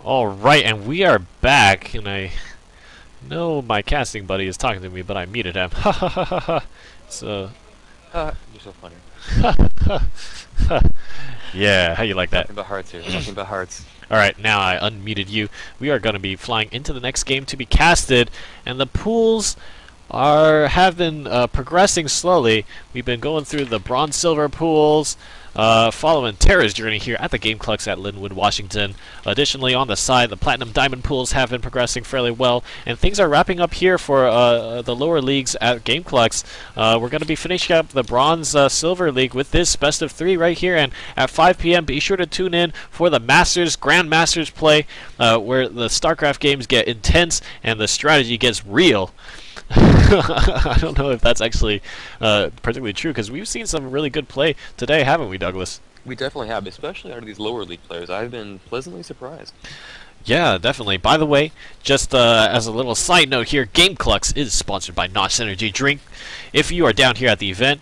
Alright, and we are back, and I know my casting buddy is talking to me, but I muted him. Ha ha ha ha ha. So. You're so funny. Yeah, how you like that? Talking about hearts here. Talking about hearts. Alright, now I unmuted you. We are going to be flying into the next game to be casted, and the pools have been progressing slowly. We've been going through the bronze silver pools, following Tara's journey here at the Gameclucks at Linwood, Washington. Additionally, on the side, the platinum diamond pools have been progressing fairly well, and things are wrapping up here for the lower leagues at Gameclucks. We're going to be finishing up the bronze silver league with this best of 3 right here, and at 5 p.m. be sure to tune in for the Masters Grand Masters play, where the StarCraft games get intense and the strategy gets real. I don't know if that's actually particularly true, because we've seen some really good play today, haven't we, Douglas? We definitely have, especially out of these lower league players. I've been pleasantly surprised. Yeah, definitely. By the way, just as a little side note here, Gameclucks is sponsored by NOS Energy Drink. If you are down here at the event,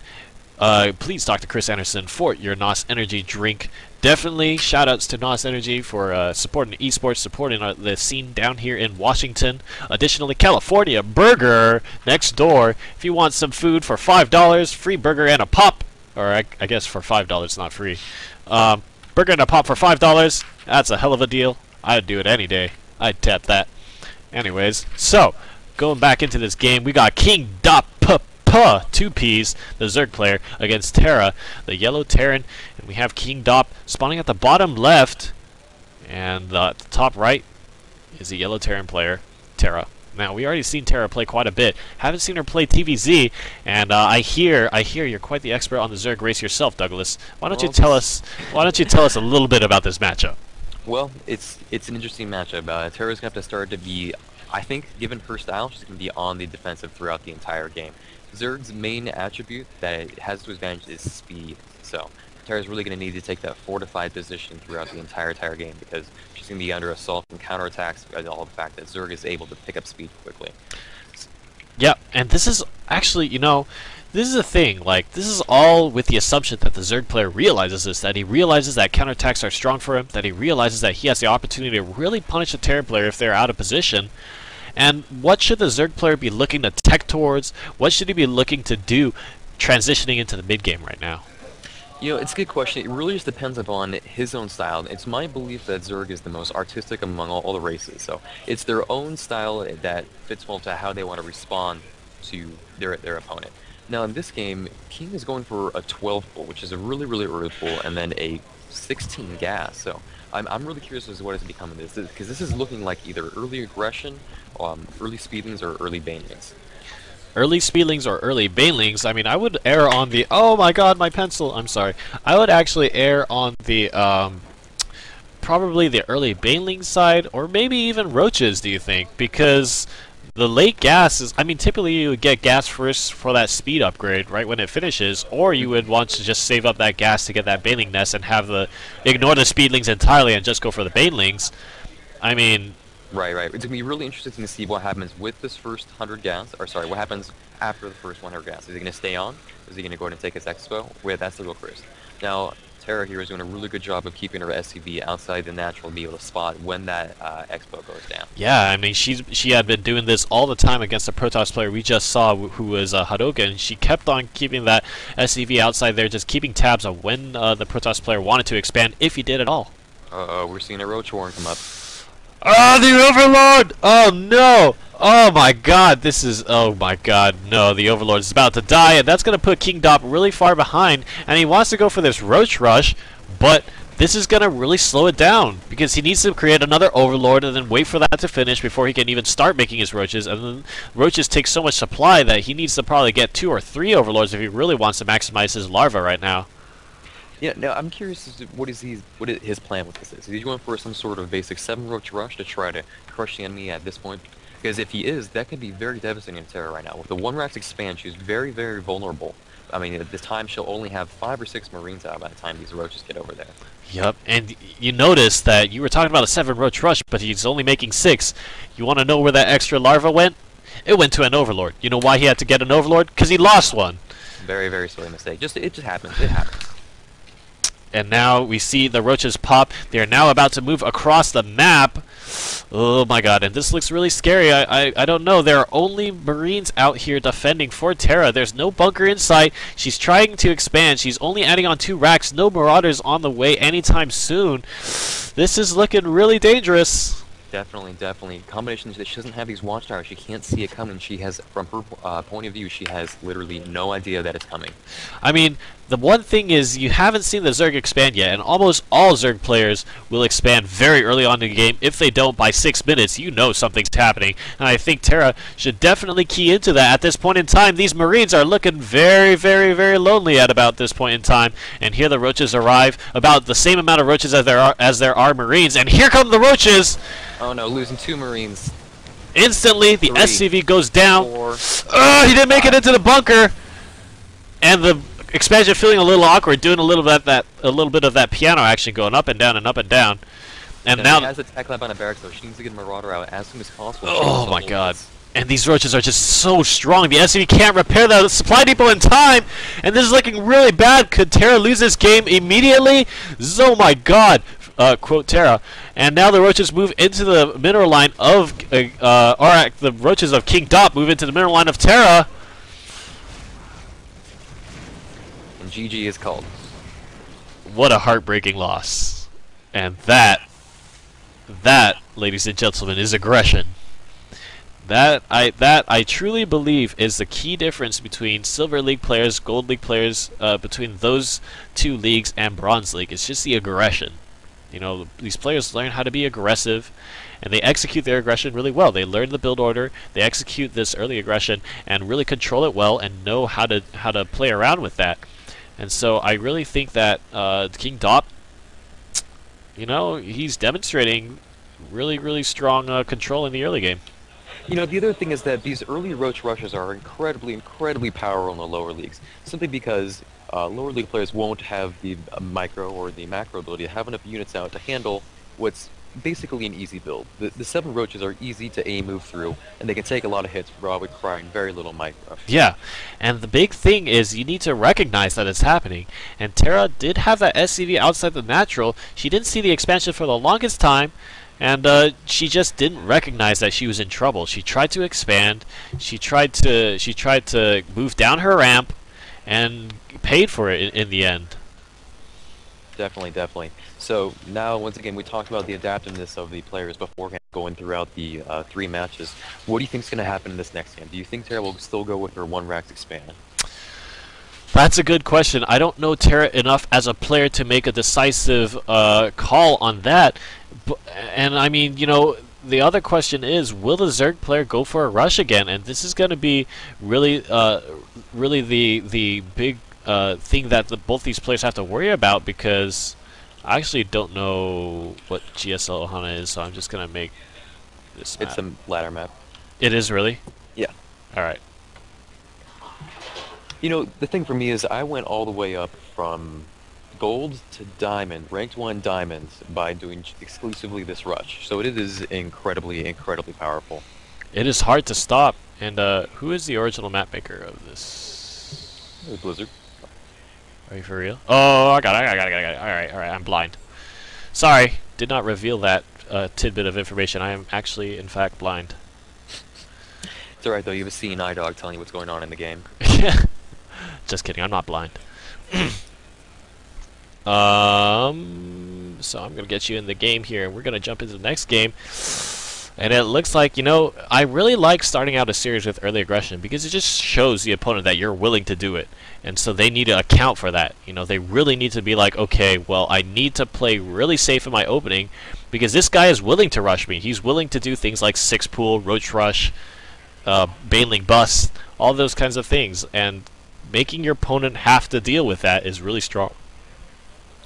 please talk to Chris Henderson for your NOS Energy Drink. Definitely shoutouts to NOS Energy for supporting esports, supporting the scene down here in Washington. Additionally, California Burger next door. If you want some food for $5, free burger and a pop, or I guess for $5, not free. Burger and a pop for $5. That's a hell of a deal. I'd do it any day. I'd tap that. Anyways, so going back into this game, we got Kingdopp. 2Ps, the Zerg player, against Tara, the yellow Terran, and we have Kingdopp spawning at the bottom left, and at the top right is the yellow Terran player, Tara. Now, we already seen Tara play quite a bit. Haven't seen her play TVZ, and I hear you're quite the expert on the Zerg race yourself, Douglas. Why don't you tell us a little bit about this matchup? Well, it's an interesting matchup. Tara's gonna have to start to be, I think, given her style, she's gonna be on the defensive throughout the entire game. Zerg's main attribute that it has to advantage is speed, so Tara's really going to need to take that fortified position throughout the entire game, because she's going to be under assault and counterattacks because of all the fact that Zerg is able to pick up speed quickly. Yeah, and this is actually, this is a thing, like, this is all with the assumption that the Zerg player realizes this, that he realizes that counterattacks are strong for him, that he realizes that he has the opportunity to really punish a Terran player if they're out of position. And what should the Zerg player be looking to tech towards? What should he be looking to do transitioning into the mid-game right now? It's a good question. It really just depends upon his own style. It's my belief that Zerg is the most artistic among all the races. So it's their own style that fits well to how they want to respond to their opponent. Now in this game, King is going for a 12 pull, which is a really, really early pull, and then a 16 gas. So I'm really curious as to what it's becoming this, because this is looking like either early aggression, early speedlings, or early banelings. Early speedlings or early banelings, I mean, I would err on the... Oh my god, my pencil! I'm sorry. I would actually err on the, probably the early baneling side, or maybe even roaches, do you think? Because the late gas is... I mean, typically you would get gas first for that speed upgrade, right, when it finishes, or you would want to just save up that gas to get that baneling nest and have ignore the speedlings entirely and just go for the banelings. I mean... Right. It's going to be really interesting to see what happens with this first 100 gas, or sorry, what happens after the first 100 gas. Is he going to stay on? Is he going to go ahead and take his expo? Well, that's the real first. Now, Tara here is doing a really good job of keeping her SCV outside the natural to be able to spot when that expo goes down. Yeah, I mean, she had been doing this all the time against the Protoss player we just saw, who was Hadoken, and she kept on keeping that SCV outside there, just keeping tabs on when the Protoss player wanted to expand, if he did at all. We're seeing a Roach Warren come up. Ah, the Overlord! Oh no! Oh my god, this is... Oh my god, no, the Overlord is about to die, and that's going to put Kingdopp really far behind, and he wants to go for this Roach Rush, but this is going to really slow it down, because he needs to create another Overlord and then wait for that to finish before he can even start making his Roaches, and then Roaches take so much supply that he needs to probably get 2 or 3 Overlords if he really wants to maximize his larva right now. Yeah, now I'm curious as to what is his plan with this is. Is he going for some sort of basic 7 Roach Rush to try to crush the enemy at this point? Because if he is, that could be very devastating to Tara right now. With the 1 Rax expand, she's very, very vulnerable. I mean, at this time, she'll only have 5 or 6 Marines out by the time these Roaches get over there. Yep, and you notice that you were talking about a 7 Roach Rush, but he's only making 6. You want to know where that extra larva went? It went to an Overlord. You know why he had to get an Overlord? Because he lost one. Very, very silly mistake. It just happens. It happens. And now we see the roaches pop. They are now about to move across the map. Oh my god, and this looks really scary. I don't know. There are only Marines out here defending for Terra. There's no bunker in sight. She's trying to expand. She's only adding on 2 racks. No Marauders on the way anytime soon. This is looking really dangerous. Definitely, definitely. Combination that she doesn't have these watchtowers. She can't see it coming. She has, from her point of view, she has literally no idea that it's coming. I mean, the one thing is you haven't seen the Zerg expand yet, and almost all Zerg players will expand very early on in the game. If they don't, by 6 minutes, you know something's happening. And I think Terra should definitely key into that at this point in time. These Marines are looking very, very, very lonely at about this point in time. And here the roaches arrive, about the same amount of roaches as there are Marines. And here come the roaches! Oh no, losing 2 Marines. Instantly, the 3, SCV goes down. 4, He didn't make it into the bunker! And the expansion feeling a little awkward, doing a little bit of that piano action, going up and down and up and down. And now she has a tech lab on a barracks though. She needs to get a Marauder out as soon as possible. Oh my god. And these roaches are just so strong. The SCV can't repair the supply depot in time. And this is looking really bad. Could Terra lose this game immediately? Oh my god. Quote Terra. And now the roaches move into the mineral line of, the roaches of Kingdopp move into the mineral line of Terra. And GG is called. What a heartbreaking loss. And that, ladies and gentlemen, is aggression. That I truly believe is the key difference between Silver League players, Gold League players, between those 2 leagues and Bronze League. It's just the aggression. You know, these players learn how to be aggressive, and they execute their aggression really well. They learn the build order, they execute this early aggression, and really control it well, and know how to play around with that. And so I really think that Kingdopp, you know, he's demonstrating really, really strong control in the early game. You know, the other thing is that these early roach rushes are incredibly, incredibly powerful in the lower leagues, simply because lower league players won't have the micro or the macro ability to have enough units out to handle what's basically an easy build. The 7 roaches are easy to move through, and they can take a lot of hits while requiring very little micro. Yeah, and the big thing is you need to recognize that it's happening. And Terra did have that SCV outside the natural. She didn't see the expansion for the longest time, and she just didn't recognize that she was in trouble. She tried to expand. She tried to move down her ramp, and paid for it in the end. Definitely, definitely. So now, once again, we talked about the adaptiveness of the players beforehand, going throughout the 3 matches. What do you think is going to happen in this next game? Do you think Terra will still go with her 1 racks expand? That's a good question. I don't know Terra enough as a player to make a decisive call on that. And I mean, you know, the other question is, will the Zerg player go for a rush again? And this is going to be really, really the big thing that both these players have to worry about, because I actually don't know what GSL Ohana is, so I'm just going to make this map. It's a ladder map. It is really? Yeah. Alright. You know, the thing for me is I went all the way up from gold to diamond, ranked 1 diamond, by doing exclusively this rush. So it is incredibly, incredibly powerful. It is hard to stop. And who is the original map maker of this? Blizzard. Are you for real? Oh, I got it. Alright, I'm blind. Sorry, did not reveal that tidbit of information. I am actually, in fact, blind. It's alright though, you have a seeing eye dog telling you what's going on in the game. Just kidding, I'm not blind. So I'm gonna get you in the game here, and we're gonna jump into the next game. And it looks like, you know, I really like starting out a series with early aggression, because it just shows the opponent that you're willing to do it. And so they need to account for that. You know, they really need to be like, okay, well, I need to play really safe in my opening, because this guy is willing to rush me. He's willing to do things like 6-pool, roach rush, baneling bust, all those kinds of things. And making your opponent have to deal with that is really strong.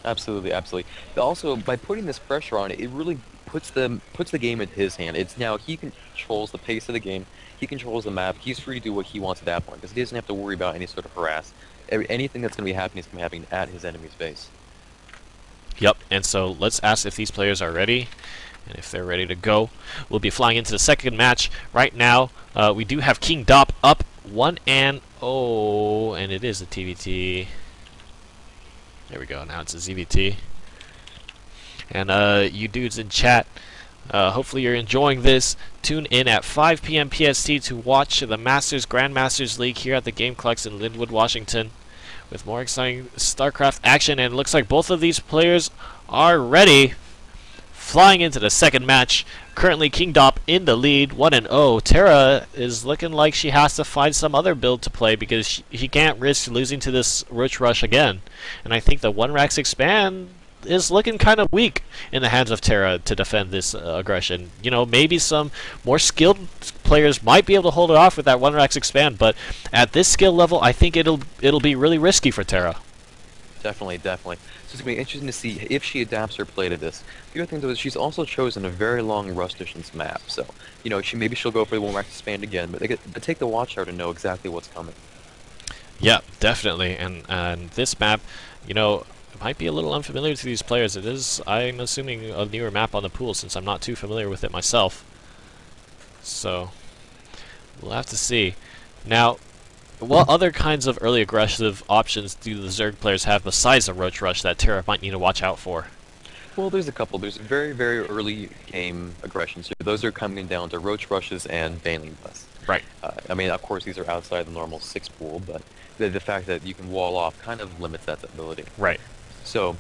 Absolutely, absolutely. But also, by putting this pressure on, it really puts the game in his hand. It's now he controls the pace of the game. He controls the map. He's free to do what he wants at that point, because he doesn't have to worry about any sort of harass. Anything that's going to be happening is going to be happening at his enemy's base. Yep, and so let's ask if these players are ready. And if they're ready to go, we'll be flying into the second match. Right now, we do have Kingdopp up 1-0, and it is a TVT. There we go. Now it's a ZVT. And you dudes in chat, hopefully you're enjoying this. Tune in at 5 p.m. PST to watch the Grandmasters League here at the Gameclucks in Linwood, Washington, with more exciting StarCraft action. And it looks like both of these players are ready. Flying into the second match. Currently Kingdopp in the lead, 1-0. Terra is looking like she has to find some other build to play because she can't risk losing to this Roach Rush again. And I think the 1-Rax expand is looking kind of weak in the hands of Terra to defend this aggression. You know, maybe some more skilled players might be able to hold it off with that 1-Rax expand, but at this skill level, I think it'll be really risky for Terra. Definitely, definitely. So it's going to be interesting to see if she adapts her play to this. The other thing, though, is she's also chosen a very long Rust Distance map. So, you know, maybe she'll go for the 1-Rax expand again, but they take the Watchtower to know exactly what's coming. Yeah, definitely. And this map, you know, might be a little unfamiliar to these players. It is, I'm assuming, a newer map on the pool since I'm not too familiar with it myself. So, we'll have to see. Now, what other kinds of early aggressive options do the Zerg players have besides the Roach Rush that Terra might need to watch out for? Well, there's a couple. There's very, very early game aggressions. Those are coming down to Roach Rushes and Baneling Busts. Right. I mean, of course, these are outside the normal 6 pool, but the fact that you can wall off kind of limits that ability. Right. So,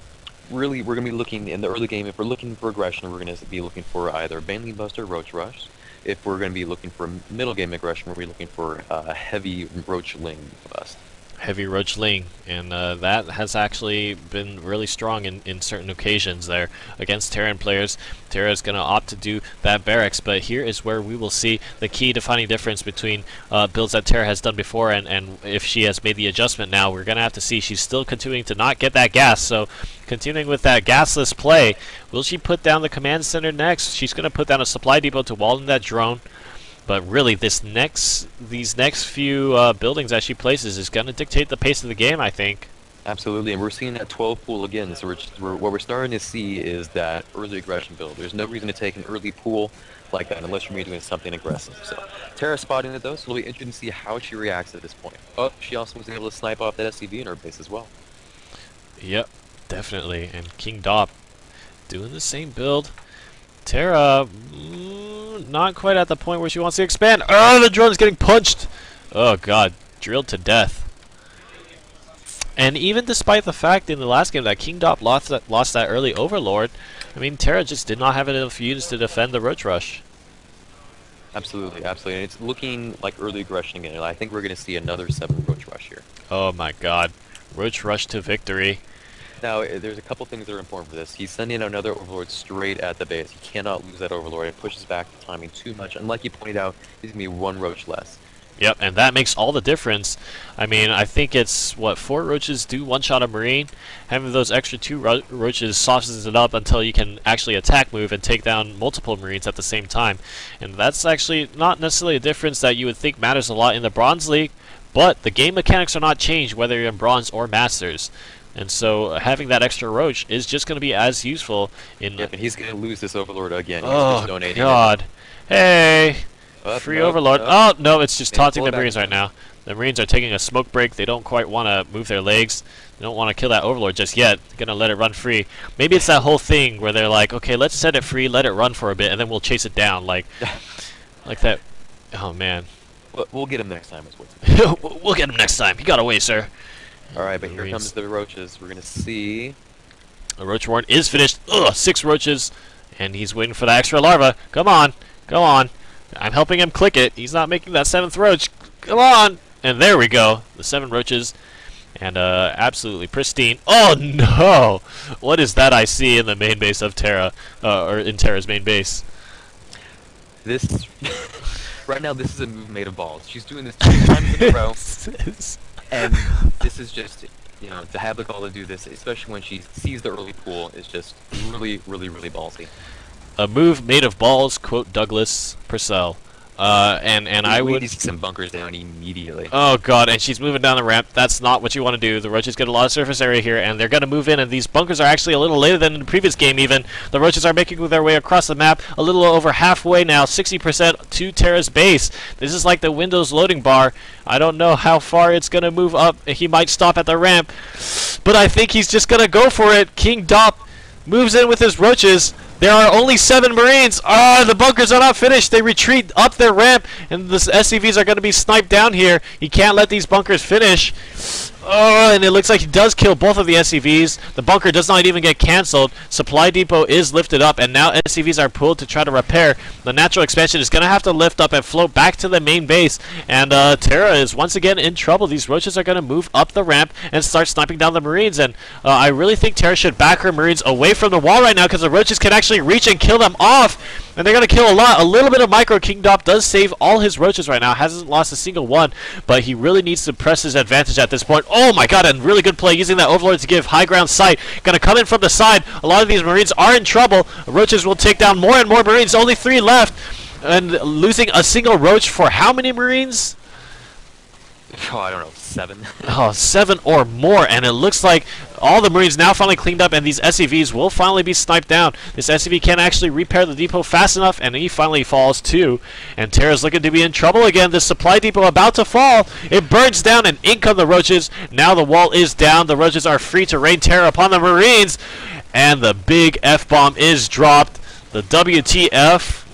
really, we're going to be looking in the early game. If we're looking for aggression, we're going to be looking for either Baneling Bust or Roach Rush. If we're going to be looking for middle game aggression, we're going to be looking for a heavy Roach Ling Bust. Heavy Roach Ling, and that has actually been really strong in certain occasions there against Terran players. Terra is going to opt to do that barracks, but here is where we will see the key defining difference between builds that Terra has done before and if she has made the adjustment now. We're going to have to see. She's still continuing to not get that gas, so continuing with that gasless play. Will she put down the command center next? She's going to put down a supply depot to wall in that drone. But really, these next few buildings that she places is going to dictate the pace of the game, I think. Absolutely, and we're seeing that 12 pool again. So what we're starting to see is that early aggression build. There's no reason to take an early pool like that unless you're doing something aggressive. So Terra spotting it though, so it'll be interesting to see how she reacts at this point. Oh, she also was able to snipe off that SCV in her base as well. Yep, definitely. And Kingdopp doing the same build. Terra, not quite at the point where she wants to expand. Oh, the drone is getting punched. Oh, God. Drilled to death. And even despite the fact in the last game that Kingdopp lost that early Overlord, I mean, Terra just did not have enough units to defend the Roach Rush. Absolutely, absolutely. And it's looking like early aggression again. I think we're going to see another 7 Roach Rush here. Oh, my God. Roach Rush to victory. Now, there's a couple things that are important for this. He's sending another Overlord straight at the base. He cannot lose that Overlord. It pushes back the timing too much. And like you pointed out, he's going to be 1 Roach less. Yep, and that makes all the difference. I mean, I think it's, what, 4 Roaches do one-shot a Marine? Having those extra 2 Roaches softens it up until you can actually attack move and take down multiple Marines at the same time. And that's actually not necessarily a difference that you would think matters a lot in the Bronze League, but the game mechanics are not changed whether you're in Bronze or Masters. And so having that extra Roach is just going to be as useful in... Yep, and he's going to lose this Overlord again. He's oh, just donating God. Hey! Free Overlord. Oh, no, it's just taunting the Marines right now. The Marines are taking a smoke break. They don't quite want to move their legs. They don't want to kill that Overlord just yet. They're going to let it run free. Maybe it's that whole thing where they're like, okay, let's set it free, let it run for a bit, and then we'll chase it down. Like that. Oh, man. We'll get him next time. Is what we'll get him next time. He got away, sir. Alright, but here comes the Roaches. We're going to see... The Roach Warren is finished. Ugh, 6 Roaches. And he's waiting for that extra larva. Come on. Come on. I'm helping him click it. He's not making that 7th Roach. Come on. And there we go. The 7 Roaches. And absolutely pristine. Oh, no. What is that I see in the main base of Terra? Or in Terra's main base? This... right now, this is a move made of balls. She's doing this 2 times in a row. And this is just, you know, to have the call to do this, especially when she sees the early pool, is just really, really, really ballsy. A move made of balls, quote Douglas Purcell. And I We would. need to see some bunkers down immediately. Oh god, and she's moving down the ramp. That's not what you want to do. The roaches get a lot of surface area here, and they're going to move in, and these bunkers are actually a little later than in the previous game even. The roaches are making their way across the map, a little over halfway now, 60% to Terra's base. This is like the Windows loading bar. I don't know how far it's going to move up. He might stop at the ramp, but I think he's just going to go for it. Kingdopp moves in with his roaches. There are only 7 Marines. The bunkers are not finished. They retreat up their ramp, and the SCVs are going to be sniped down here. He can't let these bunkers finish. And it looks like he does kill both of the SCVs. The bunker does not even get cancelled. Supply depot is lifted up, and now SCVs are pulled to try to repair. The natural expansion is going to have to lift up and float back to the main base, and Terra is once again in trouble. These roaches are going to move up the ramp and start sniping down the Marines, and I really think Terra should back her Marines away from the wall right now, because the roaches can actually reach and kill them off, and they're going to kill a lot. A little bit of micro. Kingdopp does save all his roaches right now, hasn't lost a single one, but he really needs to press his advantage at this point. Oh my god, and really good play using that Overlord to give high ground sight. Gonna come in from the side. A lot of these Marines are in trouble. Roaches will take down more and more Marines. Only 3 left. And losing a single roach for how many Marines? Oh, I don't know, 7. 7 or more, and it looks like all the Marines now finally cleaned up, and these SCVs will finally be sniped down. This SCV can't actually repair the depot fast enough, and he finally falls too. And Terra's looking to be in trouble again. The supply depot about to fall. It burns down, and in come the roaches. Now the wall is down. The roaches are free to rain terror upon the Marines, and the big F-bomb is dropped. The WTF.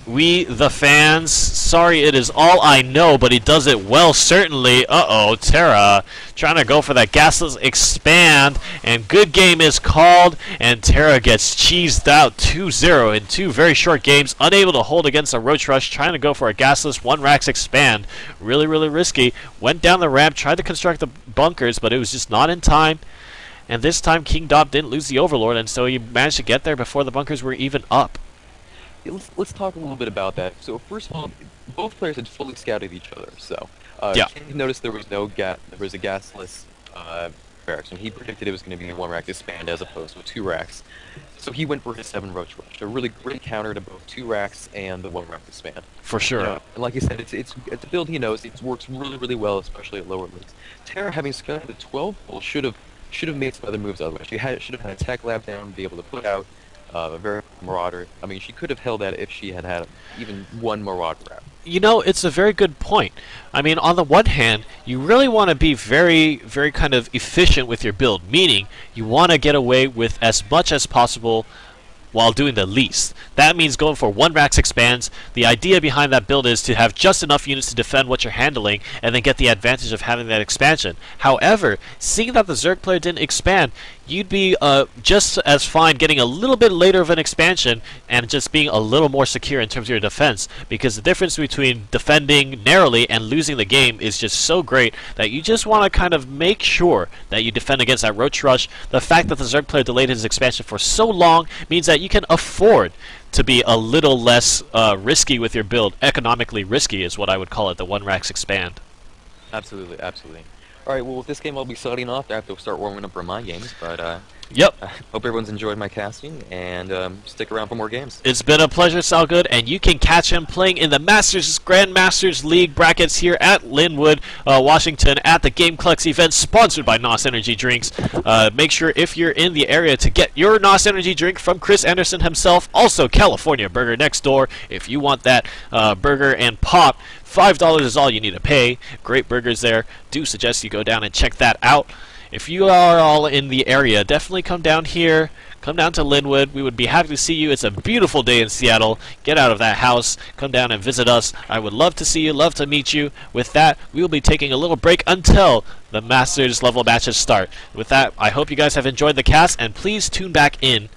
We, the fans, sorry it is all I know, but he does it well, certainly. Uh-oh, Terra trying to go for that gasless expand, and good game is called, and Terra gets cheesed out 2-0 in 2 very short games, unable to hold against a roach rush, trying to go for a gasless 1-rax expand. Really, really risky. Went down the ramp, tried to construct the bunkers, but it was just not in time. And this time Kingdopp didn't lose the Overlord, and so he managed to get there before the bunkers were even up. Yeah, let's talk a little bit about that. So first of all, both players had fully scouted each other. So yeah. King noticed there was a gasless barracks, and he predicted it was going to be a 1-rack expand as opposed to a 2-racks. So he went for his 7 roach rush. A really great counter to both 2-racks and the 1-rack expand. For sure. And like you said, it's a build he knows. It works really, really well, especially at lower leagues. Terra, having scouted the 12 pull, should have made some other moves otherwise. She should have had a tech lab down, be able to put out a very Marauder. I mean, she could have held that if she had had even 1 Marauder route. You know, it's a very good point. I mean, on the one hand, you really want to be very, very kind of efficient with your build, meaning you want to get away with as much as possible while doing the least. That means going for 1-rax expands. The idea behind that build is to have just enough units to defend what you're handling and then get the advantage of having that expansion. However, seeing that the Zerg player didn't expand, you'd be just as fine getting a little bit later of an expansion and just being a little more secure in terms of your defense, because the difference between defending narrowly and losing the game is just so great that you just want to kind of make sure that you defend against that roach rush. The fact that the Zerg player delayed his expansion for so long means that you can afford to be a little less risky with your build. Economically risky is what I would call it, the 1-rax expand. Absolutely, absolutely. Alright, well with this game I'll be starting off. I have to start warming up for my games, but yep. I hope everyone's enjoyed my casting, and stick around for more games. It's been a pleasure, Salgood, and you can catch him playing in the Grandmasters League brackets here at Linwood, Washington, at the Gameclucks event, sponsored by NOS Energy Drinks. Make sure if you're in the area to get your NOS Energy drink from Chris Henderson himself. Also, California Burger next door if you want that burger and pop. $5 is all you need to pay. Great burgers there. Do suggest you go down and check that out. If you are all in the area, definitely come down here. Come down to Linwood. We would be happy to see you. It's a beautiful day in Seattle. Get out of that house. Come down and visit us. I would love to see you. Love to meet you. With that, we will be taking a little break until the Masters level matches start. With that, I hope you guys have enjoyed the cast, and please tune back in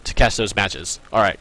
to catch those matches. All right.